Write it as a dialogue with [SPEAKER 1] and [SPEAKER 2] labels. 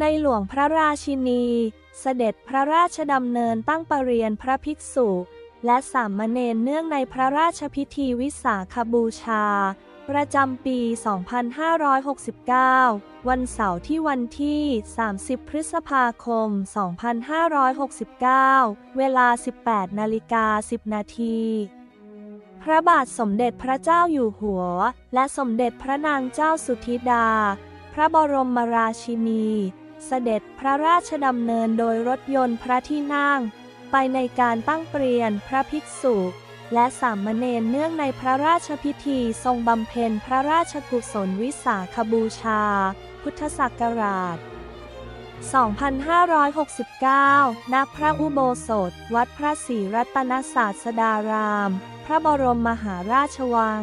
[SPEAKER 1] ในหลวงพระราชินีเสด็จพระราชดำเนินตั้งประเรียนพระภิกษุและสามเณรเนื่องในพระราชพิธีวิสาขบูชาประจำปี 2569 วันเสาร์ที่วันที่ 30 พฤษภาคม 2569 เวลา 18:10 นาที พระบาทสมเด็จพระเจ้าอยู่หัวและสมเด็จพระนางเจ้าสุธิดาพระบรมราชินีเสด็จพระราชดำเนินโดยรถยนต์พระที่นั่งไปในการตั้งเปลี่ยนพระภิกษุและสามเณรเนื่องในพระราชพิธีทรงบำเพ็ญพระราชกุศลวิสาขบูชาพุทธศักราช 2569 ณ พระอุโบสถวัดพระศรีรัตนศาสดาราม พระบรมมหาราชวัง